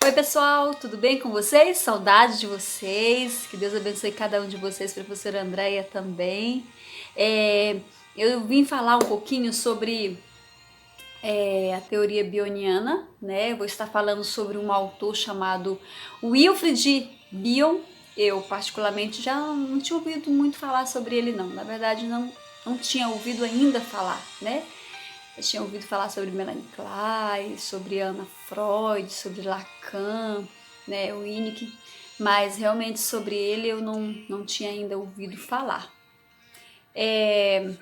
Oi pessoal, tudo bem com vocês? Saudade de vocês, que Deus abençoe cada um de vocês, professora Andréia também. Eu vim falar um pouquinho sobre a teoria bioniana, né? Eu vou estar falando sobre um autor chamado Wilfred Bion. Eu particularmente já não tinha ouvido muito falar sobre ele não, na verdade não tinha ouvido ainda falar, né? Eu tinha ouvido falar sobre Melanie Klein, sobre Anna Freud, sobre Lacan, né, o Winnicke, mas realmente sobre ele eu não tinha ainda ouvido falar. Eu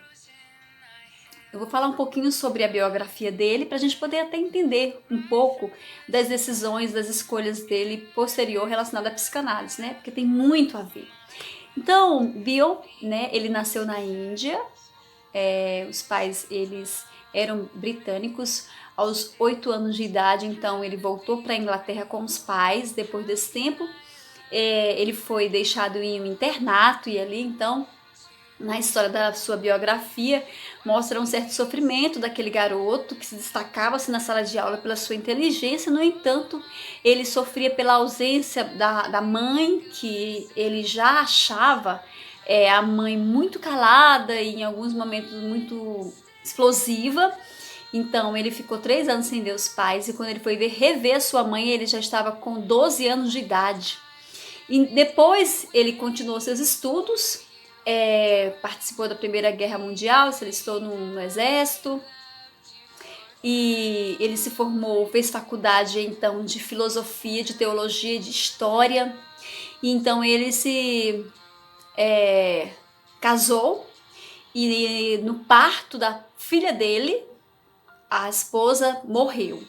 vou falar um pouquinho sobre a biografia dele para a gente poder até entender um pouco das decisões, das escolhas dele posterior relacionada à psicanálise, né? Porque tem muito a ver. Então, Bion, né? Ele nasceu na Índia. Os pais eles eram britânicos. Aos 8 anos de idade, então ele voltou para a Inglaterra com os pais. Depois desse tempo, ele foi deixado em um internato e ali então na história da sua biografia, mostra um certo sofrimento daquele garoto que se destacava-se na sala de aula pela sua inteligência. No entanto, ele sofria pela ausência da mãe, que ele já achava a mãe muito calada e em alguns momentos muito explosiva. Então ele ficou 3 anos sem ver os pais, e quando ele foi rever a sua mãe, ele já estava com 12 anos de idade. E depois ele continuou seus estudos, participou da Primeira Guerra Mundial, se alistou no exército, e ele se formou, fez faculdade então de filosofia, de teologia, de história, e então ele se casou, e no parto da filha dele, a esposa morreu.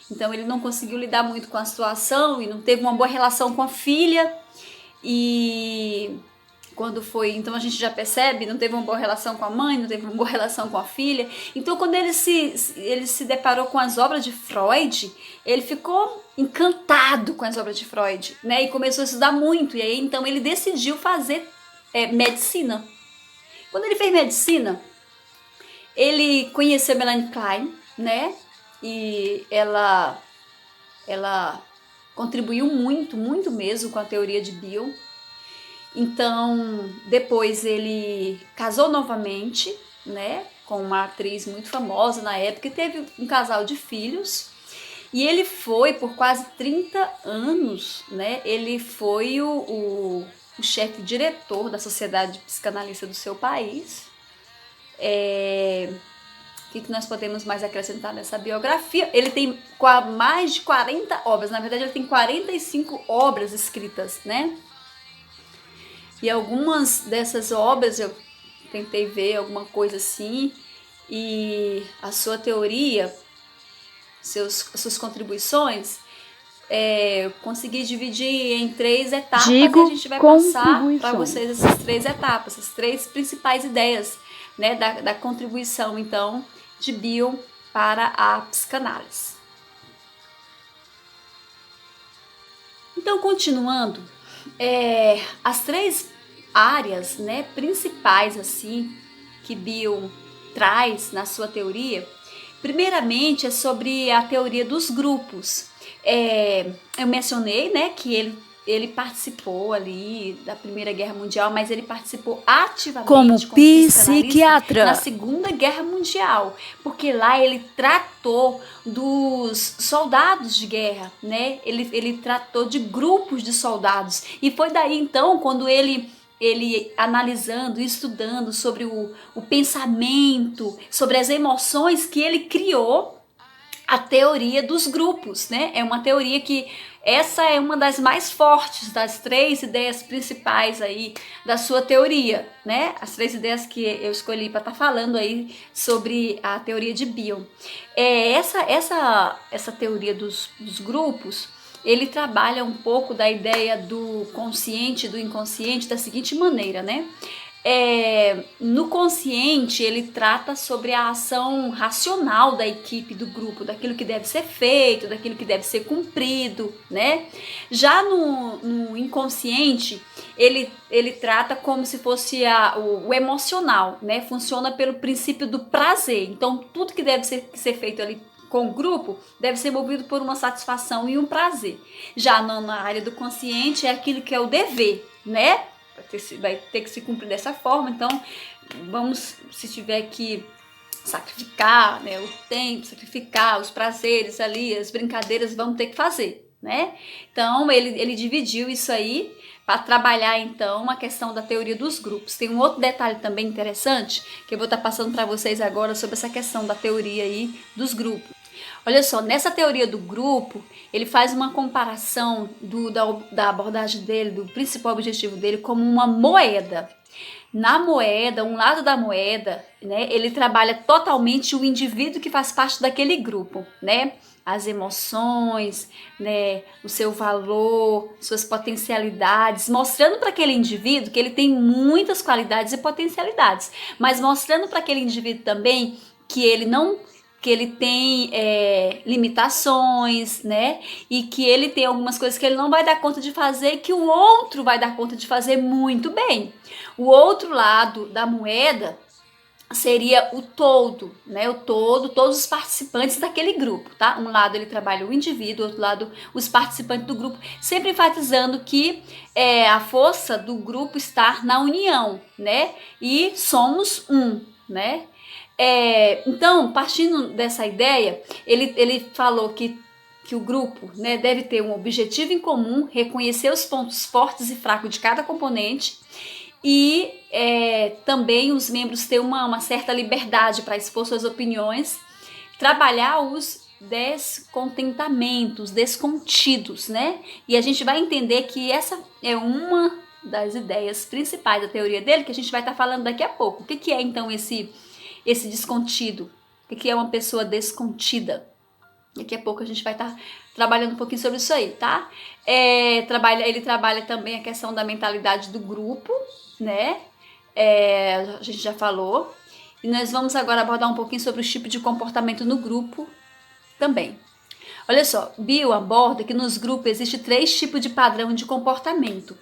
Então ele não conseguiu lidar muito com a situação e não teve uma boa relação com a filha, e quando foi, então a gente já percebe, não teve uma boa relação com a mãe, não teve uma boa relação com a filha. Então quando ele se deparou com as obras de Freud, ele ficou encantado com as obras de Freud, né? E começou a estudar muito, e aí então ele decidiu fazer medicina. Quando ele fez medicina, ele conheceu Melanie Klein, né? E ela contribuiu muito, muito mesmo com a teoria de Bion. Então, depois ele casou novamente, né, com uma atriz muito famosa na época, e teve um casal de filhos. E ele foi, por quase 30 anos, né, ele foi o chefe diretor da Sociedade Psicanalista do seu país. O que nós podemos mais acrescentar nessa biografia? Ele tem mais de 40 obras, na verdade ele tem 45 obras escritas, né? E algumas dessas obras eu tentei ver alguma coisa assim, e a sua teoria, suas contribuições, eu consegui dividir em 3 etapas, e a gente vai passar para vocês essas 3 etapas, essas 3 principais ideias, né, da contribuição então de Bion para a psicanálise. Então, continuando, as 3 áreas, né, principais assim que Bion traz na sua teoria, primeiramente é sobre a teoria dos grupos. Eu mencionei, né, que ele participou ali da Primeira Guerra Mundial, mas ele participou ativamente como psiquiatra na Segunda Guerra Mundial, porque lá ele tratou dos soldados de guerra, né? Ele tratou de grupos de soldados, e foi daí então quando ele analisando e estudando sobre o pensamento, sobre as emoções, que ele criou a teoria dos grupos, né? É uma teoria que essa é uma das mais fortes das 3 ideias principais aí da sua teoria, né? As 3 ideias que eu escolhi para estar falando aí sobre a teoria de Bion. Essa teoria dos grupos, ele trabalha um pouco da ideia do consciente e do inconsciente da seguinte maneira, né? No consciente, ele trata sobre a ação racional da equipe, do grupo, daquilo que deve ser feito, daquilo que deve ser cumprido, né? Já no inconsciente, ele trata como se fosse o emocional, né? Funciona pelo princípio do prazer. Então, tudo que deve ser feito ali com o grupo deve ser movido por uma satisfação e um prazer. Já na área do consciente é aquilo que é o dever, né? Vai ter que se cumprir dessa forma. Então, vamos, se tiver que sacrificar, né, o tempo, sacrificar os prazeres ali, as brincadeiras, vamos ter que fazer, né? Então, ele dividiu isso aí para trabalhar, então, a questão da teoria dos grupos. Tem um outro detalhe também interessante que eu vou estar passando para vocês agora sobre essa questão da teoria aí dos grupos. Olha só, nessa teoria do grupo, ele faz uma comparação da abordagem dele, do principal objetivo dele, como uma moeda. Na moeda, um lado da moeda, né, ele trabalha totalmente o indivíduo que faz parte daquele grupo, né? As emoções, né, o seu valor, suas potencialidades, mostrando para aquele indivíduo que ele tem muitas qualidades e potencialidades, mas mostrando para aquele indivíduo também que ele tem limitações, né? E que ele tem algumas coisas que ele não vai dar conta de fazer e que o outro vai dar conta de fazer muito bem. O outro lado da moeda seria o todo, né? O todo, todos os participantes daquele grupo, tá? Um lado ele trabalha o indivíduo, outro lado os participantes do grupo, sempre enfatizando que a força do grupo está na união, né? E somos um, né? Então, partindo dessa ideia, ele falou que o grupo, né, deve ter um objetivo em comum, reconhecer os pontos fortes e fracos de cada componente e também os membros ter uma certa liberdade para expor suas opiniões, trabalhar os descontentamentos, descontidos, né? E a gente vai entender que essa é uma das ideias principais da teoria dele, que a gente vai estar falando daqui a pouco. O que é então esse descontido? O que é uma pessoa descontida? Daqui a pouco a gente vai estar trabalhando um pouquinho sobre isso aí, tá? Ele trabalha também a questão da mentalidade do grupo, né? A gente já falou. E nós vamos agora abordar um pouquinho sobre os tipos de comportamento no grupo também. Olha só, Bill aborda que nos grupos existe 3 tipos de padrão de comportamento.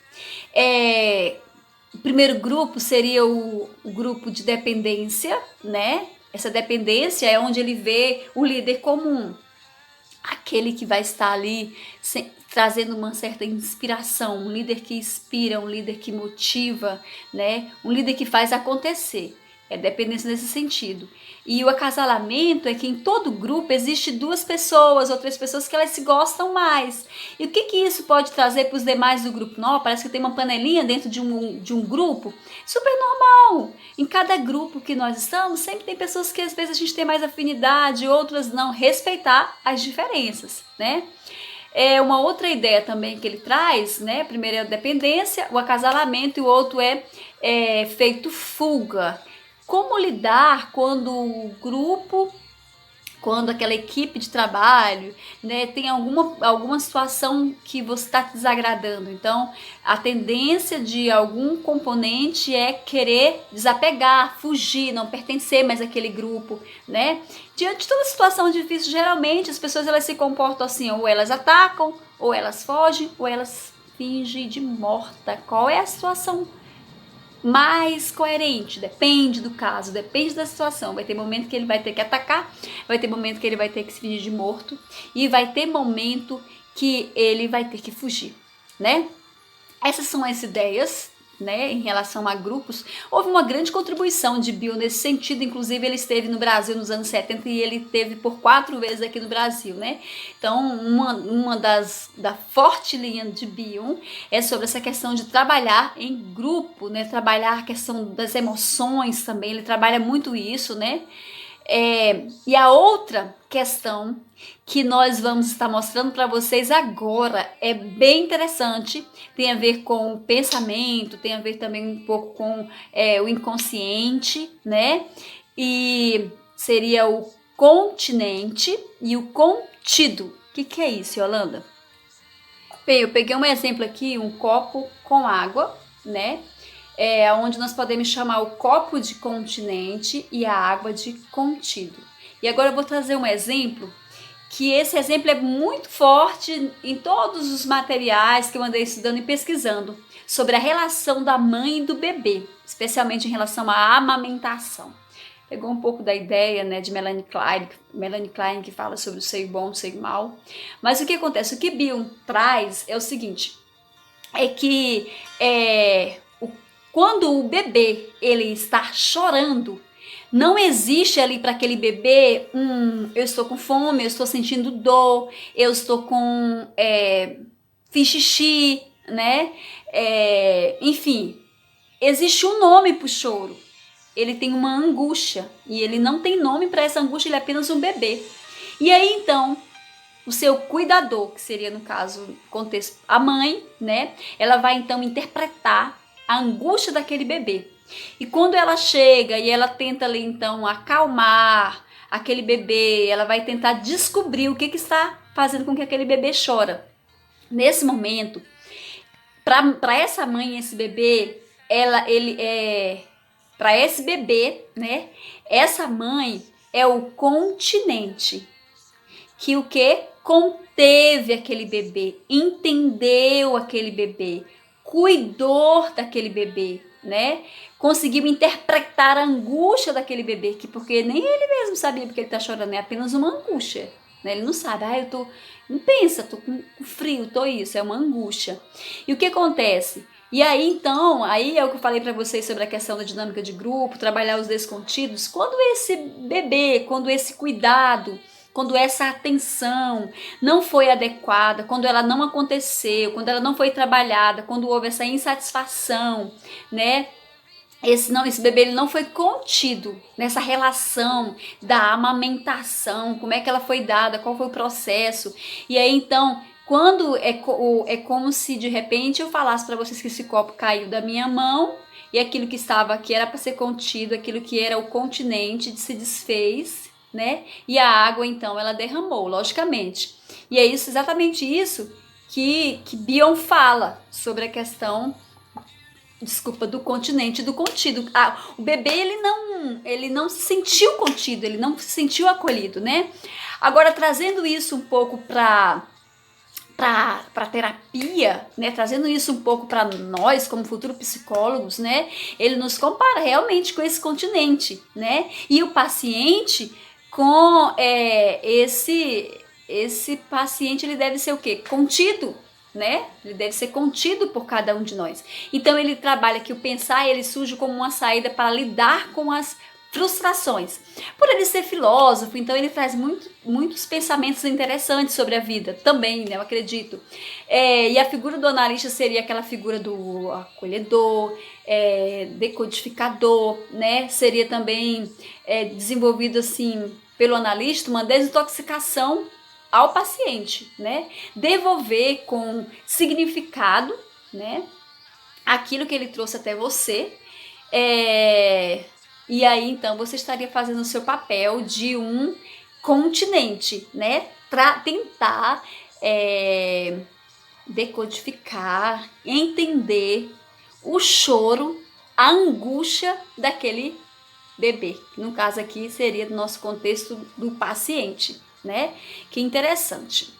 O primeiro grupo seria o grupo de dependência, né? Essa dependência é onde ele vê o líder comum, aquele que vai estar ali trazendo uma certa inspiração, um líder que inspira, um líder que motiva, né? Um líder que faz acontecer. É dependência nesse sentido. E o acasalamento é que em todo grupo existe 2 pessoas ou 3 pessoas que elas se gostam mais. E o que isso pode trazer para os demais do grupo? Não, parece que tem uma panelinha dentro de um grupo. Super normal. Em cada grupo que nós estamos, sempre tem pessoas que às vezes a gente tem mais afinidade, outras não. Respeitar as diferenças, né? Uma outra ideia também que ele traz, né? Primeiro é a dependência, o acasalamento, e o outro é feito fuga. Como lidar quando o grupo, quando aquela equipe de trabalho, né, tem alguma situação que você está desagradando? Então, a tendência de algum componente é querer desapegar, fugir, não pertencer mais àquele grupo, né? Diante de toda situação difícil, geralmente as pessoas elas se comportam assim, ou elas atacam, ou elas fogem, ou elas fingem de morta. Qual é a situação mais coerente? Depende do caso, depende da situação. Vai ter momento que ele vai ter que atacar, vai ter momento que ele vai ter que se fingir de morto, e vai ter momento que ele vai ter que fugir, né? Essas são as ideias, né, em relação a grupos. Houve uma grande contribuição de Bill nesse sentido, inclusive ele esteve no Brasil nos anos 70 e ele esteve por 4 vezes aqui no Brasil, né? Então, uma da forte linha de Bill é sobre essa questão de trabalhar em grupo, né? Trabalhar a questão das emoções também, ele trabalha muito isso, né? E a outra questão que nós vamos estar mostrando para vocês agora é bem interessante, tem a ver com o pensamento, tem a ver também um pouco com o inconsciente, né? E seria o continente e o contido. O que é isso, Yolanda? Bem, eu peguei um exemplo aqui, um copo com água, né? Onde nós podemos chamar o copo de continente e a água de contido. E agora eu vou trazer um exemplo, que esse exemplo é muito forte em todos os materiais que eu andei estudando e pesquisando, sobre a relação da mãe e do bebê, especialmente em relação à amamentação. pegou um pouco da ideia, né, de Melanie Klein, que fala sobre o seio bom, o seio mau. Mas o que acontece? O que Bion traz é o seguinte, é que quando o bebê ele está chorando, não existe ali para aquele bebê eu estou com fome, eu estou sentindo dor, eu estou com fiz xixi, né? Enfim, existe um nome para o choro. Ele tem uma angústia e ele não tem nome para essa angústia, ele é apenas um bebê. E aí então, o seu cuidador, que seria no caso, contexto, a mãe, né? Ela vai então interpretar a angústia daquele bebê. E quando ela chega e ela tenta ali então acalmar aquele bebê, ela vai tentar descobrir o que está fazendo com que aquele bebê chora. Nesse momento, para essa mãe, esse bebê, para esse bebê, né? Essa mãe é o continente que o que conteve aquele bebê, entendeu aquele bebê, cuidou daquele bebê, né? Conseguiu interpretar a angústia daquele bebê, porque nem ele mesmo sabia porque ele tá chorando, é apenas uma angústia, né? Ele não sabe, não pensa, tô com frio, tô isso, é uma angústia. E o que acontece? E aí, então, aí é o que eu falei para vocês sobre a questão da dinâmica de grupo, trabalhar os descontidos. Quando esse bebê, quando esse cuidado, quando essa atenção não foi adequada, quando ela não aconteceu, quando ela não foi trabalhada, quando houve essa insatisfação, né? Esse bebê ele não foi contido nessa relação da amamentação, como é que ela foi dada, qual foi o processo. E aí então, quando é como se de repente eu falasse para vocês que esse copo caiu da minha mão e aquilo que estava aqui era para ser contido, aquilo que era o continente se desfez, né? E a água então ela derramou, logicamente. E é isso, exatamente isso que Bion fala sobre a questão, do continente, do contido. O bebê ele não se sentiu contido, ele não se sentiu acolhido, né? Agora trazendo isso um pouco para terapia, né? Trazendo isso um pouco para nós como futuros psicólogos, né? Ele nos compara realmente com esse continente, né? E o paciente com esse paciente ele deve ser o quê? Contido, né? Ele deve ser contido por cada um de nós. Então ele trabalha que o pensar ele surge como uma saída para lidar com as frustrações. Por ele ser filósofo, então ele traz muitos pensamentos interessantes sobre a vida também, né? Eu acredito. E a figura do analista seria aquela figura do acolhedor, decodificador, né? Seria também desenvolvido assim pelo analista uma desintoxicação ao paciente, né? Devolver com significado, né? Aquilo que ele trouxe até você. E aí, então, você estaria fazendo o seu papel de um continente, né? Para tentar decodificar, entender o choro, a angústia daquele bebê. No caso aqui seria do nosso contexto do paciente, né? Que interessante.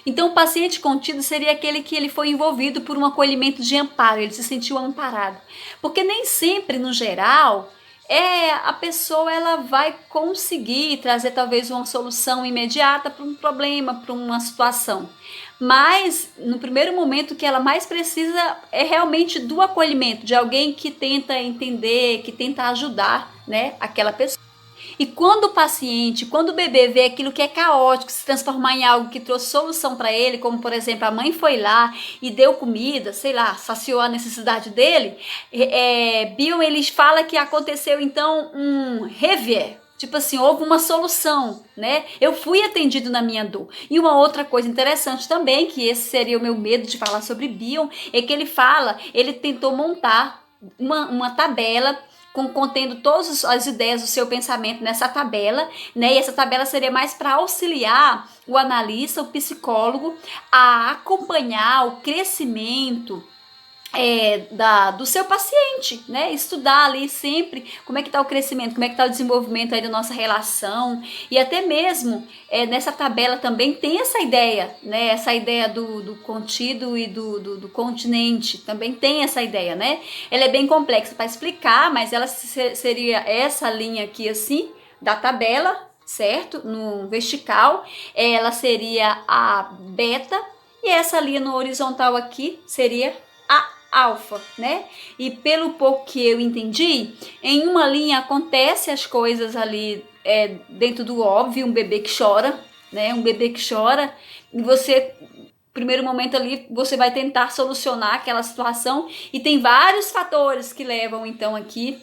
Então, o paciente contido seria aquele que ele foi envolvido por um acolhimento de amparo, ele se sentiu amparado. Porque nem sempre, no geral, a pessoa ela vai conseguir trazer talvez uma solução imediata para um problema, para uma situação. Mas, no primeiro momento, o que ela mais precisa é realmente do acolhimento, de alguém que tenta entender, que tenta ajudar, né, aquela pessoa. E quando o bebê vê aquilo que é caótico se transformar em algo que trouxe solução para ele, como por exemplo, a mãe foi lá e deu comida, sei lá, saciou a necessidade dele, Bion ele fala que aconteceu então um revier. Tipo assim, houve uma solução, né? Eu fui atendido na minha dor. E uma outra coisa interessante também, que esse seria o meu medo de falar sobre Bion, é que ele tentou montar uma tabela contendo todas as ideias do seu pensamento nessa tabela, né? E essa tabela seria mais para auxiliar o analista, o psicólogo, a acompanhar o crescimento, do seu paciente, né? Estudar ali sempre como é que está o crescimento, como é que está o desenvolvimento aí da nossa relação, e até mesmo nessa tabela também tem essa ideia, né? Essa ideia do contido e do continente, também tem essa ideia, né? Ela é bem complexa para explicar, mas ela seria essa linha aqui assim, da tabela, certo? No vertical, ela seria a beta, e essa linha no horizontal aqui seria a alfa, né? E pelo pouco que eu entendi, em uma linha acontece as coisas ali dentro do óbvio, um bebê que chora, né? Um bebê que chora, e você, primeiro momento ali, você vai tentar solucionar aquela situação, e tem vários fatores que levam então aqui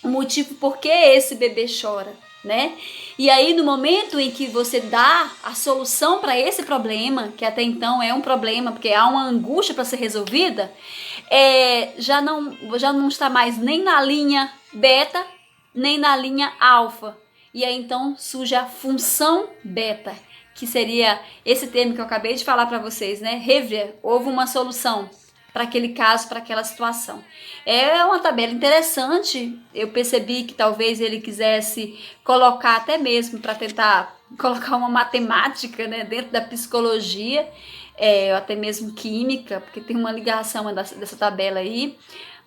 o motivo por que esse bebê chora, né? E aí no momento em que você dá a solução para esse problema, que até então é um problema, porque há uma angústia para ser resolvida, já não está mais nem na linha beta, nem na linha alfa. E aí então surge a função beta, que seria esse termo que eu acabei de falar para vocês, né? Rever, houve uma solução para aquele caso, para aquela situação. É uma tabela interessante. Eu percebi que talvez ele quisesse colocar até mesmo para tentar colocar uma matemática, né, dentro da psicologia, até mesmo química, porque tem uma ligação dessa tabela aí.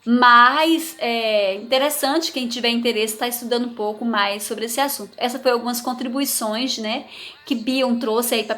Mas é interessante, quem tiver interesse estar estudando um pouco mais sobre esse assunto. Essa foi algumas contribuições, né, que Bion trouxe aí para